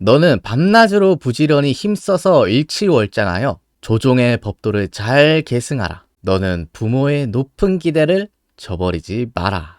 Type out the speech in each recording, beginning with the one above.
너는 밤낮으로 부지런히 힘써서 일치월장하여 조종의 법도를 잘 계승하라. 너는 부모의 높은 기대를 저버리지 마라.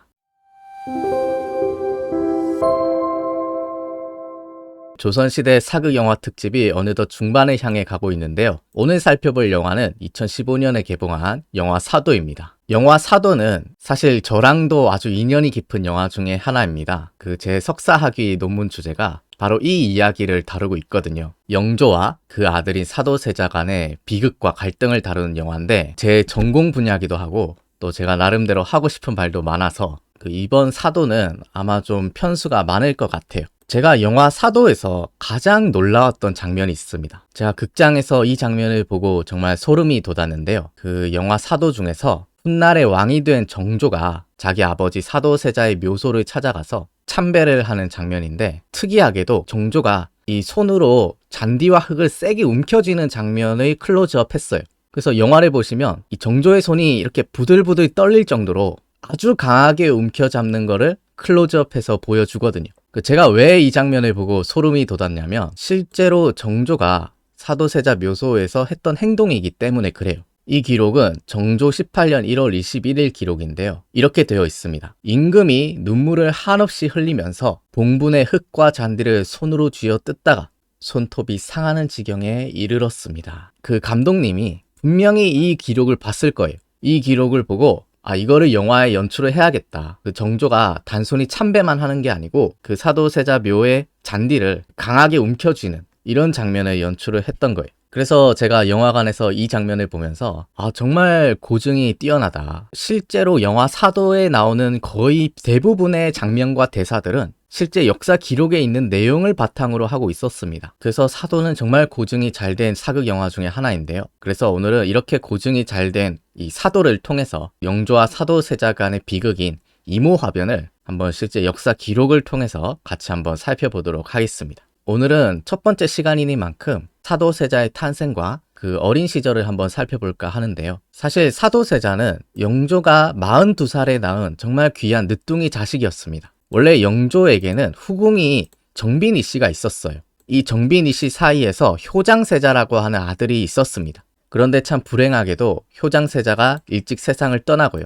조선시대 사극 영화 특집이 어느덧 중반을 향해 가고 있는데요. 오늘 살펴볼 영화는 2015년에 개봉한 영화 사도입니다. 영화 사도는 사실 저랑도 아주 인연이 깊은 영화 중에 하나입니다. 제 석사학위 논문 주제가 바로 이 이야기를 다루고 있거든요. 영조와 그 아들인 사도세자 간의 비극과 갈등을 다루는 영화인데 제 전공 분야이기도 하고 또 제가 나름대로 하고 싶은 말도 많아서 이번 사도는 아마 좀 편수가 많을 것 같아요. 제가 영화 사도에서 가장 놀라웠던 장면이 있습니다. 제가 극장에서 이 장면을 보고 정말 소름이 돋았는데요. 영화 사도 중에서 훗날의 왕이 된 정조가 자기 아버지 사도세자의 묘소를 찾아가서 참배를 하는 장면인데, 특이하게도 정조가 이 손으로 잔디와 흙을 세게 움켜쥐는 장면을 클로즈업 했어요. 그래서 영화를 보시면 이 정조의 손이 이렇게 부들부들 떨릴 정도로 아주 강하게 움켜잡는 거를 클로즈업해서 보여주거든요. 제가 왜 이 장면을 보고 소름이 돋았냐면 실제로 정조가 사도세자 묘소에서 했던 행동이기 때문에 그래요. 이 기록은 정조 18년 1월 21일 기록인데요. 이렇게 되어 있습니다. 임금이 눈물을 한없이 흘리면서 봉분의 흙과 잔디를 손으로 쥐어 뜯다가 손톱이 상하는 지경에 이르렀습니다. 감독님이 분명히 이 기록을 봤을 거예요. 이 기록을 보고 이거를 영화에 연출을 해야겠다. 정조가 단순히 참배만 하는 게 아니고 사도세자 묘의 잔디를 강하게 움켜쥐는 이런 장면을 연출을 했던 거예요. 그래서 제가 영화관에서 이 장면을 보면서 정말 고증이 뛰어나다. 실제로 영화 사도에 나오는 거의 대부분의 장면과 대사들은 실제 역사 기록에 있는 내용을 바탕으로 하고 있었습니다. 그래서 사도는 정말 고증이 잘 된 사극 영화 중에 하나인데요. 그래서 오늘은 이렇게 고증이 잘 된 이 사도를 통해서 영조와 사도세자 간의 비극인 이모화변을 한번 실제 역사 기록을 통해서 같이 한번 살펴보도록 하겠습니다. 오늘은 첫 번째 시간이니만큼 사도세자의 탄생과 어린 시절을 한번 살펴볼까 하는데요. 사실 사도세자는 영조가 42살에 낳은 정말 귀한 늦둥이 자식이었습니다. 원래 영조에게는 후궁이 정빈이 씨가 있었어요. 이 정빈이 씨 사이에서 효장세자라고 하는 아들이 있었습니다. 그런데 참 불행하게도 효장세자가 일찍 세상을 떠나고요.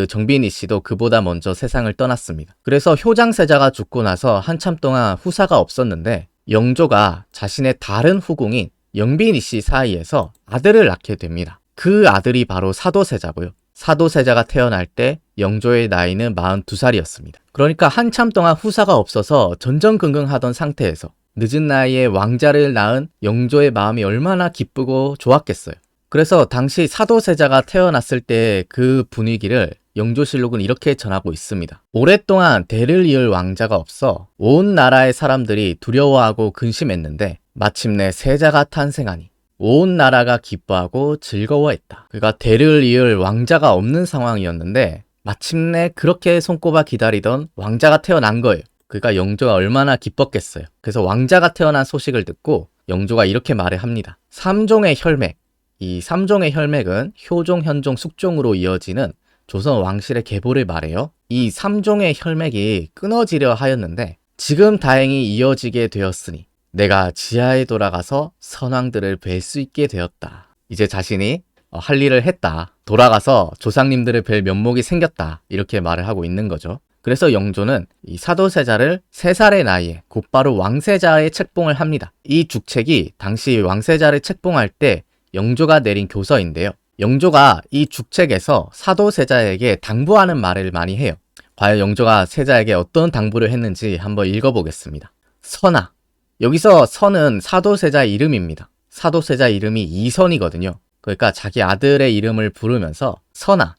정빈이 씨도 그보다 먼저 세상을 떠났습니다. 그래서 효장세자가 죽고 나서 한참 동안 후사가 없었는데 영조가 자신의 다른 후궁인 영빈이 씨 사이에서 아들을 낳게 됩니다. 그 아들이 바로 사도세자고요. 사도세자가 태어날 때 영조의 나이는 42살이었습니다. 그러니까 한참 동안 후사가 없어서 전전긍긍하던 상태에서 늦은 나이에 왕자를 낳은 영조의 마음이 얼마나 기쁘고 좋았겠어요. 그래서 당시 사도세자가 태어났을 때 그 분위기를 영조실록은 이렇게 전하고 있습니다. 오랫동안 대를 이을 왕자가 없어 온 나라의 사람들이 두려워하고 근심했는데 마침내 세자가 탄생하니 온 나라가 기뻐하고 즐거워했다. 그러니까 대를 이을 왕자가 없는 상황이었는데 마침내 그렇게 손꼽아 기다리던 왕자가 태어난 거예요. 그러니까 영조가 얼마나 기뻤겠어요. 그래서 왕자가 태어난 소식을 듣고 영조가 이렇게 말을 합니다. 삼종의 혈맥, 이 삼종의 혈맥은 효종, 현종, 숙종으로 이어지는 조선 왕실의 계보를 말해요. 이 삼종의 혈맥이 끊어지려 하였는데 지금 다행히 이어지게 되었으니 내가 지하에 돌아가서 선왕들을 뵐 수 있게 되었다. 이제 자신이 할 일을 했다. 돌아가서 조상님들을 뵐 면목이 생겼다. 이렇게 말을 하고 있는 거죠. 그래서 영조는 이 사도세자를 3살의 나이에 곧바로 왕세자의 책봉을 합니다. 이 죽책이 당시 왕세자를 책봉할 때 영조가 내린 교서인데요. 영조가 이 죽책에서 사도세자에게 당부하는 말을 많이 해요. 과연 영조가 세자에게 어떤 당부를 했는지 한번 읽어보겠습니다. 선아. 여기서 선은 사도세자의 이름입니다. 사도세자 이름이 이선이거든요. 그러니까 자기 아들의 이름을 부르면서 선아.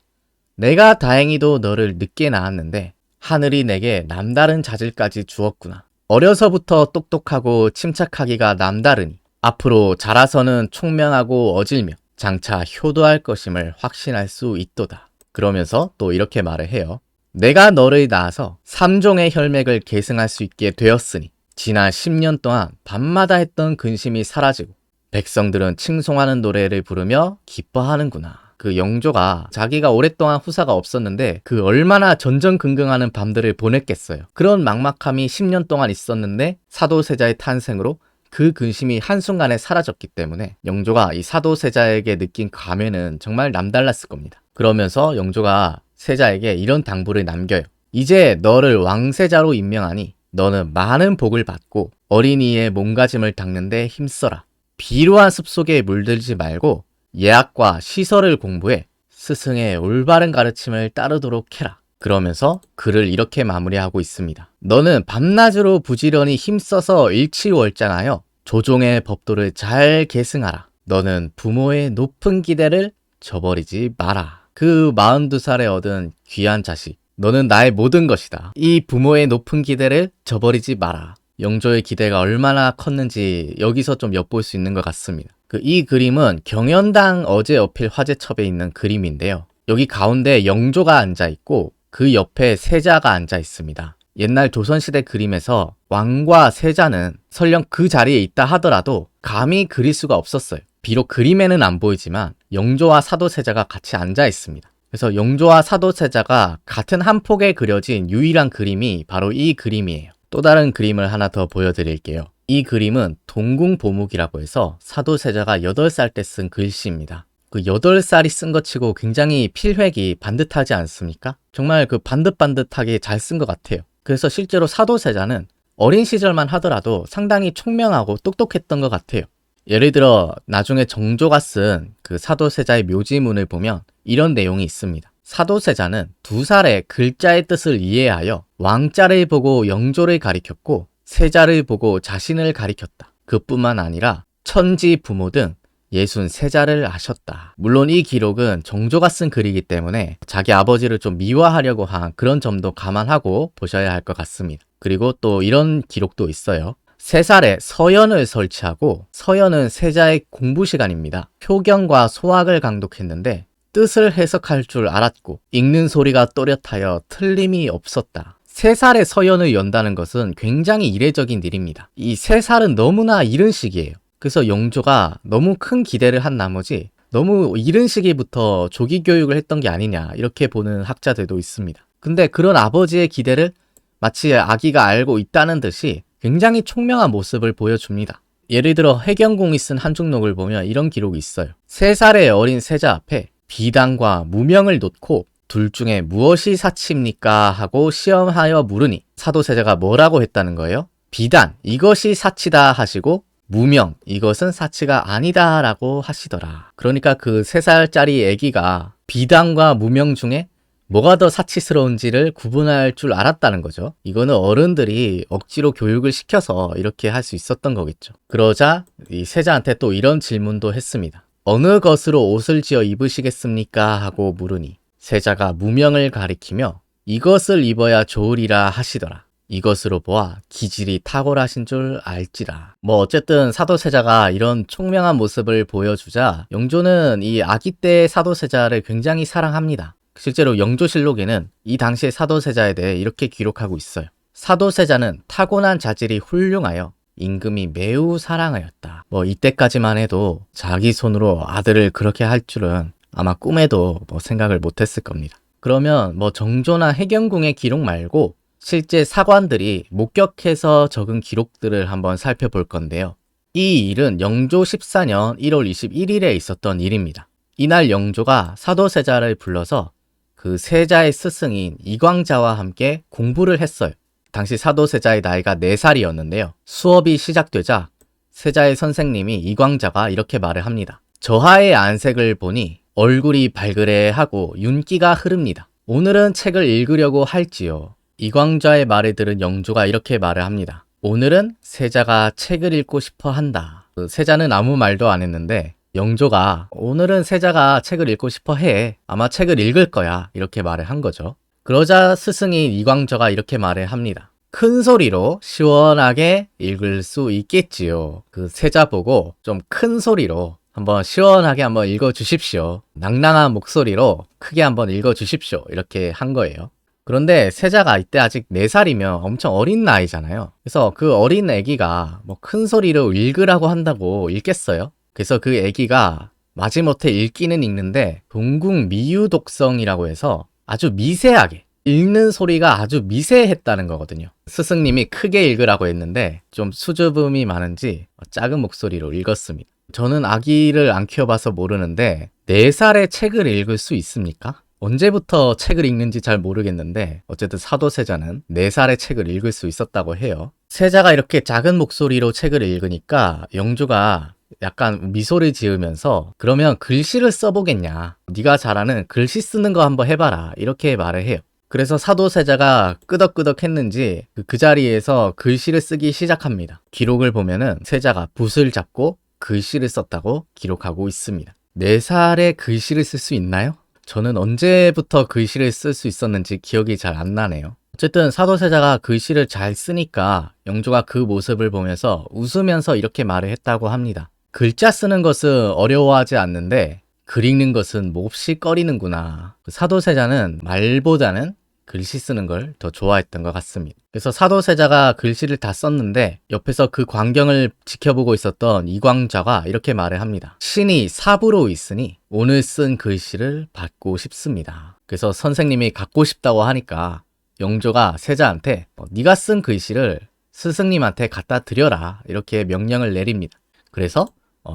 내가 다행히도 너를 늦게 낳았는데 하늘이 내게 남다른 자질까지 주었구나. 어려서부터 똑똑하고 침착하기가 남다르니 앞으로 자라서는 총명하고 어질며 장차 효도할 것임을 확신할 수 있도다. 그러면서 또 이렇게 말을 해요. 내가 너를 낳아서 삼종의 혈맥을 계승할 수 있게 되었으니 지난 10년 동안 밤마다 했던 근심이 사라지고 백성들은 칭송하는 노래를 부르며 기뻐하는구나. 그 영조가 자기가 오랫동안 후사가 없었는데 그 얼마나 전전긍긍하는 밤들을 보냈겠어요. 그런 막막함이 10년 동안 있었는데 사도세자의 탄생으로 그 근심이 한순간에 사라졌기 때문에 영조가 이 사도세자에게 느낀 감회는 정말 남달랐을 겁니다. 그러면서 영조가 세자에게 이런 당부를 남겨요. 이제 너를 왕세자로 임명하니 너는 많은 복을 받고 어린이의 몸가짐을 닦는데 힘써라. 비루한 습속에 물들지 말고 예학과 시설을 공부해 스승의 올바른 가르침을 따르도록 해라. 그러면서 글을 이렇게 마무리하고 있습니다. 너는 밤낮으로 부지런히 힘써서 일치월장하여 조종의 법도를 잘 계승하라. 너는 부모의 높은 기대를 저버리지 마라. 그 42살에 얻은 귀한 자식, 너는 나의 모든 것이다. 이 부모의 높은 기대를 저버리지 마라. 영조의 기대가 얼마나 컸는지 여기서 좀 엿볼 수 있는 것 같습니다. 이 그림은 경연당 어제 어필 화제첩에 있는 그림인데요. 여기 가운데 영조가 앉아있고 그 옆에 세자가 앉아있습니다. 옛날 조선시대 그림에서 왕과 세자는 설령 그 자리에 있다 하더라도 감히 그릴 수가 없었어요. 비록 그림에는 안 보이지만 영조와 사도세자가 같이 앉아있습니다. 그래서 영조와 사도세자가 같은 한 폭에 그려진 유일한 그림이 바로 이 그림이에요. 또 다른 그림을 하나 더 보여드릴게요. 이 그림은 동궁보묵이라고 해서 사도세자가 8살 때 쓴 글씨입니다. 그 8살이 쓴 것 치고 굉장히 필획이 반듯하지 않습니까? 정말 그 반듯반듯하게 잘 쓴 것 같아요. 그래서 실제로 사도세자는 어린 시절만 하더라도 상당히 총명하고 똑똑했던 것 같아요. 예를 들어 나중에 정조가 쓴 그 사도세자의 묘지문을 보면 이런 내용이 있습니다. 사도세자는 2살에 글자의 뜻을 이해하여 왕자를 보고 영조를 가리켰고 세자를 보고 자신을 가리켰다. 그뿐만 아니라 천지 부모 등 63자를 아셨다. 물론 이 기록은 정조가 쓴 글이기 때문에 자기 아버지를 좀 미화하려고 한 그런 점도 감안하고 보셔야 할 것 같습니다. 그리고 또 이런 기록도 있어요. 3살에 서연을 설치하고 서연은 세자의 공부 시간입니다. 표경과 소학을 강독했는데 뜻을 해석할 줄 알았고 읽는 소리가 또렷하여 틀림이 없었다. 3살에 서연을 연다는 것은 굉장히 이례적인 일입니다. 이 3살은 너무나 이른 시기예요. 그래서 영조가 너무 큰 기대를 한 나머지 너무 이른 시기부터 조기 교육을 했던 게 아니냐 이렇게 보는 학자들도 있습니다. 근데 그런 아버지의 기대를 마치 아기가 알고 있다는 듯이 굉장히 총명한 모습을 보여줍니다. 예를 들어 해경공이 쓴 한중록을 보면 이런 기록이 있어요. 3살의 어린 세자 앞에 비단과 무명을 놓고 둘 중에 무엇이 사치입니까? 하고 시험하여 물으니 사도세자가 뭐라고 했다는 거예요? 비단, 이것이 사치다 하시고 무명, 이것은 사치가 아니다 라고 하시더라. 그러니까 그 3살짜리 애기가 비단과 무명 중에 뭐가 더 사치스러운지를 구분할 줄 알았다는 거죠. 이거는 어른들이 억지로 교육을 시켜서 이렇게 할 수 있었던 거겠죠. 그러자 이 세자한테 또 이런 질문도 했습니다. 어느 것으로 옷을 지어 입으시겠습니까? 하고 물으니 세자가 무명을 가리키며 이것을 입어야 좋으리라 하시더라. 이것으로 보아 기질이 탁월하신 줄 알지라. 어쨌든 사도세자가 이런 총명한 모습을 보여주자 영조는 이 아기 때의 사도세자를 굉장히 사랑합니다. 실제로 영조실록에는 이 당시의 사도세자에 대해 이렇게 기록하고 있어요. 사도세자는 타고난 자질이 훌륭하여 임금이 매우 사랑하였다. 이때까지만 해도 자기 손으로 아들을 그렇게 할 줄은 아마 꿈에도 생각을 못했을 겁니다. 그러면 정조나 해경궁의 기록 말고 실제 사관들이 목격해서 적은 기록들을 한번 살펴볼 건데요. 이 일은 영조 14년 1월 21일에 있었던 일입니다. 이날 영조가 사도세자를 불러서 그 세자의 스승인 이광자와 함께 공부를 했어요. 당시 사도세자의 나이가 4살이었는데요. 수업이 시작되자 세자의 선생님이 이광자가 이렇게 말을 합니다. 저하의 안색을 보니 얼굴이 발그레하고 윤기가 흐릅니다. 오늘은 책을 읽으려고 할지요. 이광자의 말을 들은 영조가 이렇게 말을 합니다. 오늘은 세자가 책을 읽고 싶어 한다. 세자는 아무 말도 안 했는데 영조가 오늘은 세자가 책을 읽고 싶어 해. 아마 책을 읽을 거야. 이렇게 말을 한 거죠. 그러자 스승인 이광저가 이렇게 말을 합니다. 큰 소리로 시원하게 읽을 수 있겠지요. 그 세자 보고 좀 큰 소리로 한번 시원하게 한번 읽어주십시오. 낭낭한 목소리로 크게 한번 읽어주십시오. 이렇게 한 거예요. 그런데 세자가 이때 아직 4살이면 엄청 어린 나이잖아요. 그래서 그 어린 애기가 큰 소리로 읽으라고 한다고 읽겠어요? 그래서 그 애기가 마지못해 읽기는 읽는데 동궁 미유독성이라고 해서 아주 미세하게 읽는 소리가 아주 미세했다는 거거든요. 스승님이 크게 읽으라고 했는데 좀 수줍음이 많은지 작은 목소리로 읽었습니다. 저는 아기를 안 키워봐서 모르는데 4살에 책을 읽을 수 있습니까? 언제부터 책을 읽는지 잘 모르겠는데 어쨌든 사도세자는 4살에 책을 읽을 수 있었다고 해요. 세자가 이렇게 작은 목소리로 책을 읽으니까 영주가 약간 미소를 지으면서 그러면 글씨를 써보겠냐. 네가 잘하는 글씨 쓰는 거 한번 해봐라. 이렇게 말을 해요. 그래서 사도세자가 끄덕끄덕 했는지 그 자리에서 글씨를 쓰기 시작합니다. 기록을 보면은 세자가 붓을 잡고 글씨를 썼다고 기록하고 있습니다. 4살에 글씨를 쓸 수 있나요? 저는 언제부터 글씨를 쓸 수 있었는지 기억이 잘 안 나네요. 어쨌든 사도세자가 글씨를 잘 쓰니까 영주가 그 모습을 보면서 웃으면서 이렇게 말을 했다고 합니다. 글자 쓰는 것은 어려워하지 않는데 글 읽는 것은 몹시 꺼리는구나. 사도세자는 말보다는 글씨 쓰는 걸 더 좋아했던 것 같습니다. 그래서 사도세자가 글씨를 다 썼는데 옆에서 그 광경을 지켜보고 있었던 이광자가 이렇게 말을 합니다. 신이 사부로 있으니 오늘 쓴 글씨를 받고 싶습니다. 그래서 선생님이 갖고 싶다고 하니까 영조가 세자한테 네가 쓴 글씨를 스승님한테 갖다 드려라 이렇게 명령을 내립니다. 그래서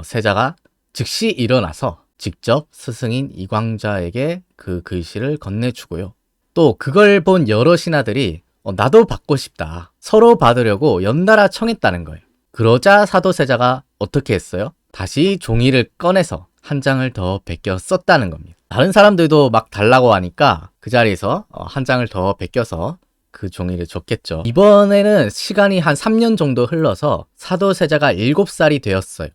세자가 즉시 일어나서 직접 스승인 이광자에게 그 글씨를 건네주고요. 또 그걸 본 여러 신하들이 나도 받고 싶다. 서로 받으려고 연달아 청했다는 거예요. 그러자 사도세자가 어떻게 했어요? 다시 종이를 꺼내서 한 장을 더 베껴 썼다는 겁니다. 다른 사람들도 막 달라고 하니까 그 자리에서 한 장을 더 베껴서 그 종이를 줬겠죠. 이번에는 시간이 한 3년 정도 흘러서 사도세자가 7살이 되었어요.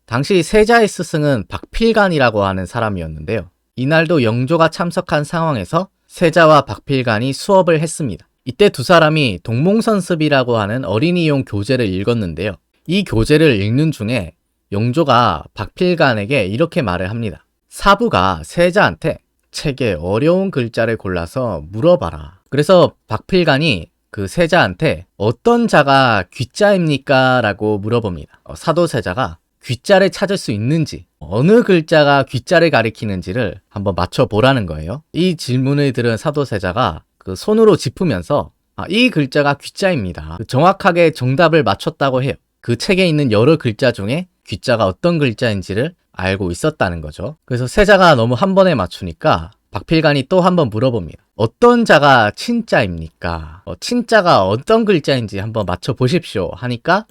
당시 세자의 스승은 박필간이라고 하는 사람이었는데요. 이날도 영조가 참석한 상황에서 세자와 박필간이 수업을 했습니다. 이때 두 사람이 동몽선습이라고 하는 어린이용 교재를 읽었는데요. 이 교재를 읽는 중에 영조가 박필간에게 이렇게 말을 합니다. 사부가 세자한테 책에 어려운 글자를 골라서 물어봐라. 그래서 박필간이 그 세자한테 어떤 자가 귀자입니까? 라고 물어봅니다. 사도세자가 귀자를 찾을 수 있는지, 어느 글자가 귀자를 가리키는지를 한번 맞춰보라는 거예요. 이 질문을 들은 사도세자가 그 손으로 짚으면서 이 글자가 귀자입니다. 정확하게 정답을 맞췄다고 해요. 그 책에 있는 여러 글자 중에 귀자가 어떤 글자인지를 알고 있었다는 거죠. 그래서 세자가 너무 한 번에 맞추니까 박필간이 또 한 번 물어봅니다. 어떤 자가 친자입니까? 친자가 어떤 글자인지 한번 맞춰보십시오 하니까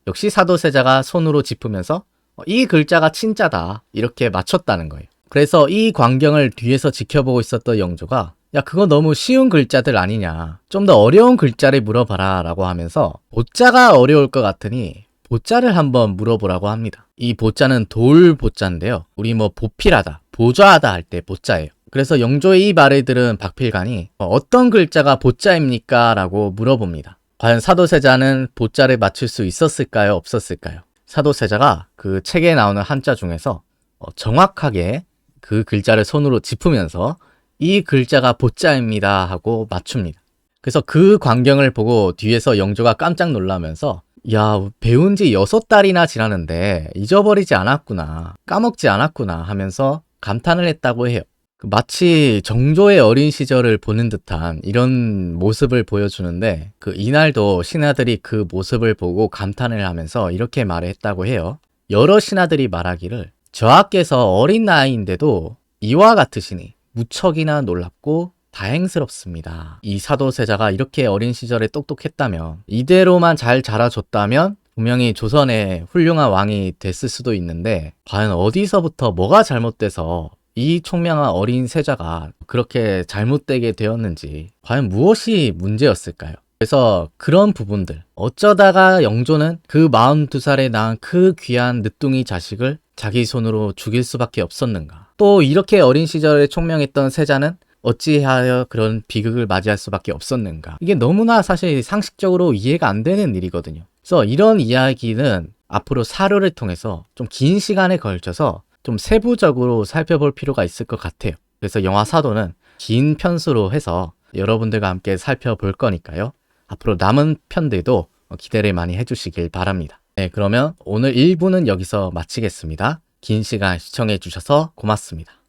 역시 사도세자가 손으로 짚으면서 이 글자가 친자다 이렇게 맞췄다는 거예요. 그래서 이 광경을 뒤에서 지켜보고 있었던 영조가 야 그거 너무 쉬운 글자들 아니냐, 좀 더 어려운 글자를 물어봐라 라고 하면서 보자가 어려울 것 같으니 보자를 한번 물어보라고 합니다. 이 보자는 돌 보자인데요, 우리 뭐 보필하다, 보좌하다 할 때 보자예요. 그래서 영조의 이 말을 들은 박필간이 어떤 글자가 보자입니까? 라고 물어봅니다. 과연 사도세자는 보자를 맞출 수 있었을까요? 없었을까요? 사도세자가 그 책에 나오는 한자 중에서 정확하게 그 글자를 손으로 짚으면서 이 글자가 보자입니다 하고 맞춥니다. 그래서 그 광경을 보고 뒤에서 영조가 깜짝 놀라면서 야, 배운 지 6달이나 지나는데 잊어버리지 않았구나, 까먹지 않았구나 하면서 감탄을 했다고 해요. 마치 정조의 어린 시절을 보는 듯한 이런 모습을 보여주는데 이날도 신하들이 그 모습을 보고 감탄을 하면서 이렇게 말을 했다고 해요. 여러 신하들이 말하기를 저하께서 어린 나이인데도 이와 같으시니 무척이나 놀랍고 다행스럽습니다. 이 사도세자가 이렇게 어린 시절에 똑똑했다면, 이대로만 잘 자라줬다면 분명히 조선의 훌륭한 왕이 됐을 수도 있는데 과연 어디서부터 뭐가 잘못돼서 이 총명한 어린 세자가 그렇게 잘못되게 되었는지, 과연 무엇이 문제였을까요? 그래서 그런 부분들, 어쩌다가 영조는 그 42살에 낳은 그 귀한 늦둥이 자식을 자기 손으로 죽일 수밖에 없었는가? 또 이렇게 어린 시절에 총명했던 세자는 어찌하여 그런 비극을 맞이할 수밖에 없었는가? 이게 너무나 사실 상식적으로 이해가 안 되는 일이거든요. 그래서 이런 이야기는 앞으로 사료를 통해서 좀 긴 시간에 걸쳐서 좀 세부적으로 살펴볼 필요가 있을 것 같아요. 그래서 영화 사도는 긴 편수로 해서 여러분들과 함께 살펴볼 거니까요. 앞으로 남은 편들도 기대를 많이 해주시길 바랍니다. 네, 그러면 오늘 1부는 여기서 마치겠습니다. 긴 시간 시청해 주셔서 고맙습니다.